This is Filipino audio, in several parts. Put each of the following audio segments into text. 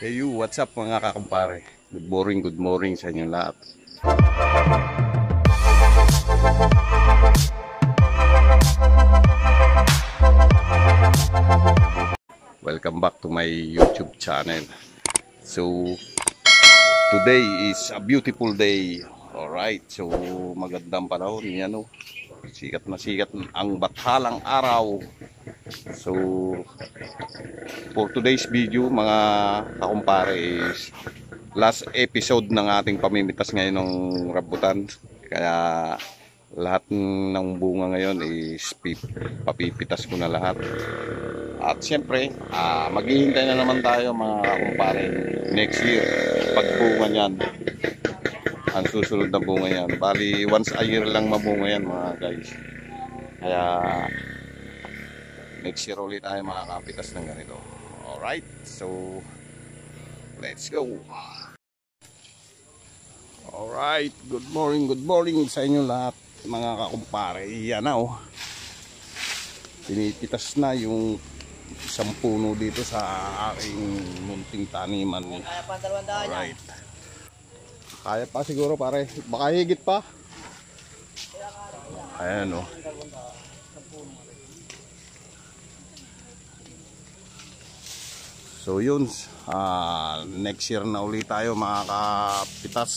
Hey you, what's up mga kakumpare? Good morning sa inyo lahat. Welcome back to my YouTube channel. So, today is a beautiful day. Alright, so magandang panahon. Yan o. Sikat na sikat ang bathalang araw. So, for today's video mga kakumpare is last episode ng ating pamimitas ngayon ng rambutan. Kaya lahat ng bunga ngayon is papipitas ko na lahat. At syempre, maghihintay na naman tayo mga kakumpare next year pagbunga niyan. Ang susunod na bunga yan. Bali once a year lang mabunga yan mga guys. Kaya next year ulit tayo makakapitas ng ganito. Alright, so let's go. Alright, good morning sa inyo lahat mga kakumpare. Yan na oh. Pinipitas na yung isang puno dito sa aking munting taniman. Alright. Kaya pa siguro pare. Baka higit pa. Ayan oh. So yun, next year na ulit tayo makakapitas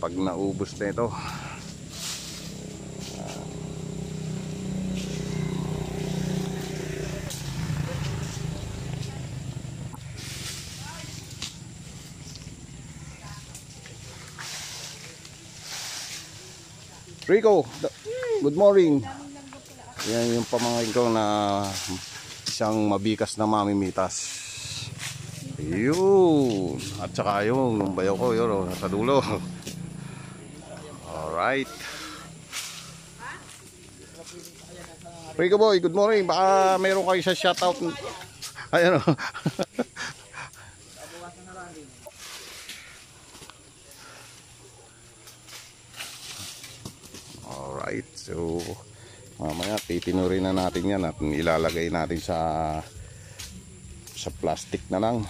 pag naubos na ito. Rico, good morning. Yan yung pamangkin ko na isang mabikas na mamimitas. Yun. At saka yung bayaw ko yun, nasa dulo. Alright. Rico boy, good morning. Baka meron kayo sa shoutout. Ayan o. Alright, so mamaya titinurin na natin yan at ilalagay natin sa plastic na lang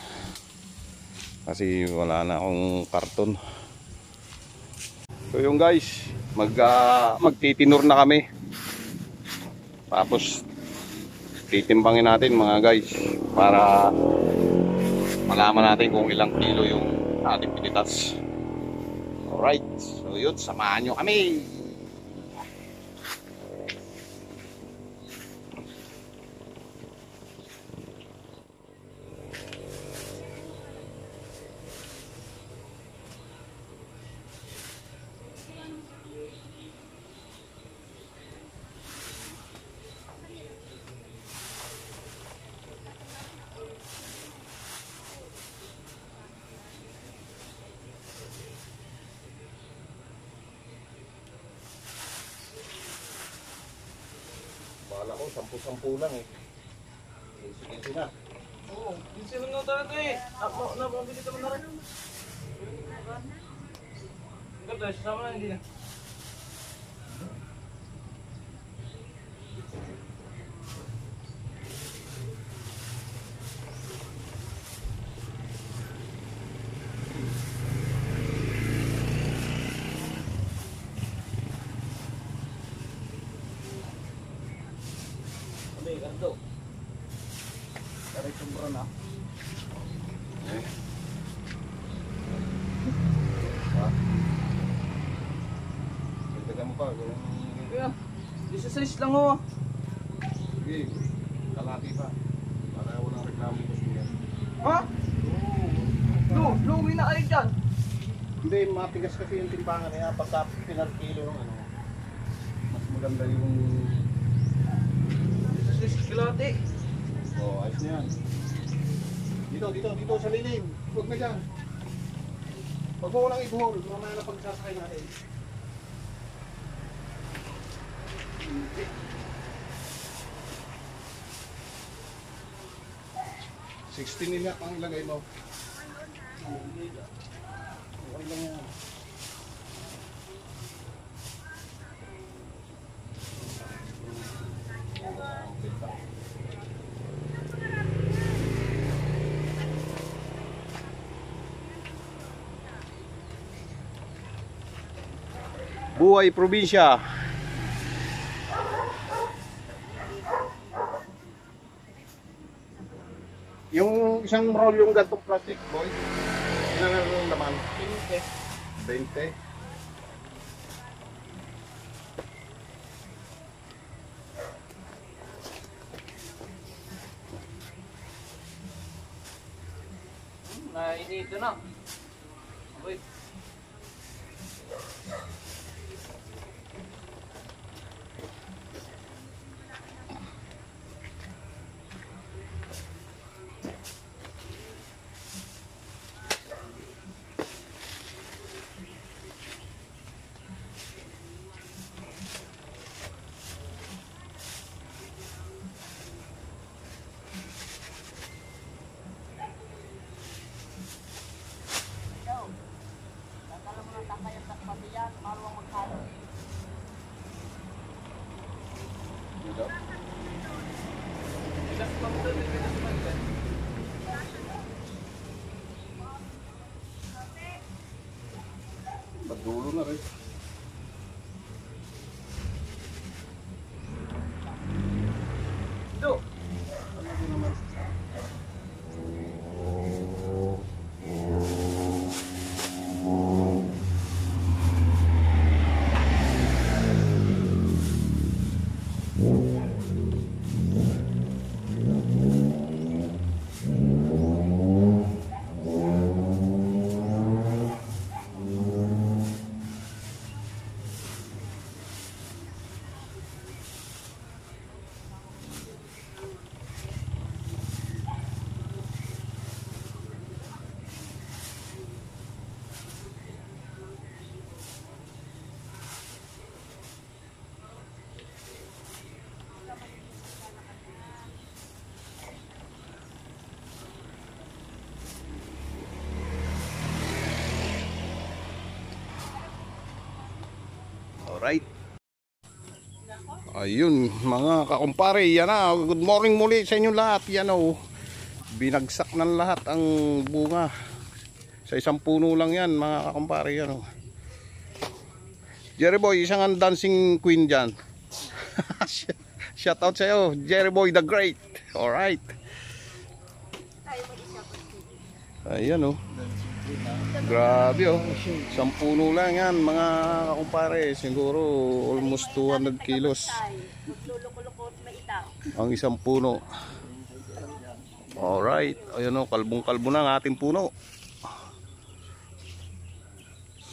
kasi wala na akong karton. So yung guys, magtitinur na kami, tapos titimbangin natin mga guys para malaman natin kung ilang kilo yung ating pinitas. Alright, so yun, samahan nyo kami. Wala ko, 10-10 lang eh. Sige na. Oo, pinsil lang talaga eh. Ako, napabili ka na rin. Ikaw tayo, sasama na hindi na. Ganto. Tarik tumbro na. Eh. Dagdagan mo pa. Kaya, 16 lang oh. Sige, kalati pa. Para walang reklamo ko siya. Ha? Luwi na kayo dyan. Hindi, matigas kasi yung timbangan eh. Pagka pinarkilo yung ano, mas maganda yung 16 kilate. oh, ayos na yan. Dito sa lilim. Huwag na dyan. Huwag mo lang ibuhol. Mamaya na pagsasakay natin. $16 nila pang ilagay mo. Okay lang yan. Buhay probinsya. Yung isang roll yung gantong plastic, boy. Ilan ang laman? 20. 20. Nainito na. Uy. Magdulo na rin. Ito. Alright. Ayun mga kakumpare, yan na. Good morning muli sa inyo lahat. Yan o. Binagsak ng lahat ang bunga. Sa isang puno lang yan mga kakumpare. Yan o. Jerry Boy, isang ang dancing queen dyan. Shout out sa'yo, Jerry Boy the Great. Alright. Ayan o. Grabe oh. Isang puno lang yan mga kakumpare. Siguro almost 200 kilos ang isang puno. Alright. Ayan oh, kalbong kalbo na ang ating puno.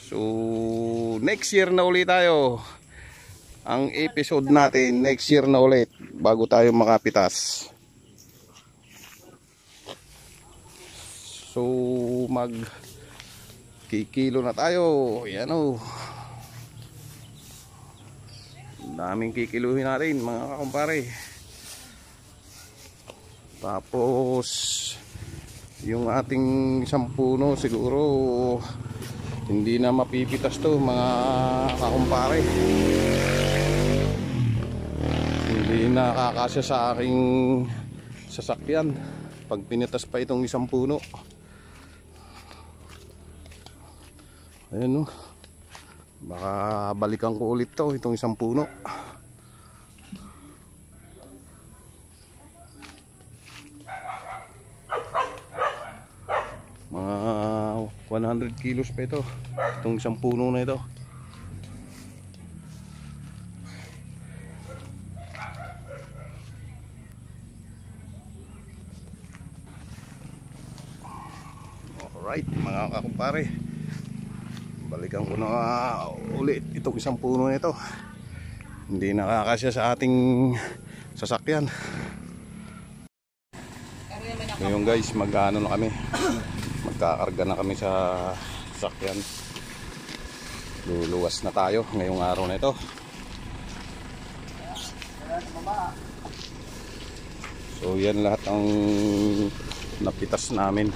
So next year na ulit tayo. Ang episode natin next year na ulit bago tayo makapitas. So mag kikilo na tayo. Yan o. Daming kikiluhin natin mga kakumpare. Tapos yung ating isang puno siguro hindi na mapipitas to mga kakumpare. Hindi na kakasya sa aking sasakyan pag pinitas pa itong isang puno. Ayan o. Baka balikan ko ulit to, itong isang puno. Mga 100 kilos pa ito. Itong isang puno na ito. Alright mga kakumpare, balikan ko na ulit itong isang puno nito. Hindi nakakasya sa ating sasakyan. Ngayon guys, mag-ano na kami. Magkakarga na kami sa sasakyan. Luluwas na tayo ngayong araw na ito. So yan lahat ang napitas namin.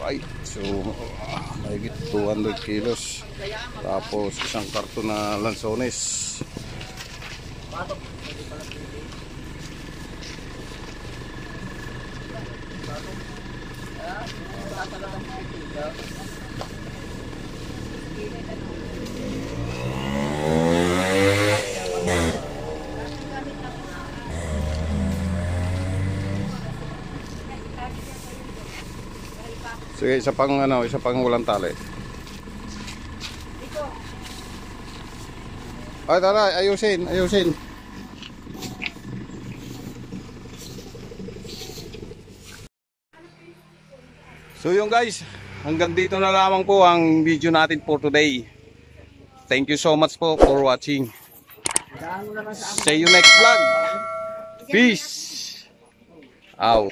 Alright, so mahigit 200 kilos. Tapos isang karton na lansones. Sige, isa pang walang tali. Ay, tara, ayusin. So yung guys, hanggang dito na lamang po ang video natin for today. Thank you so much po for watching. See you next vlog. Peace out.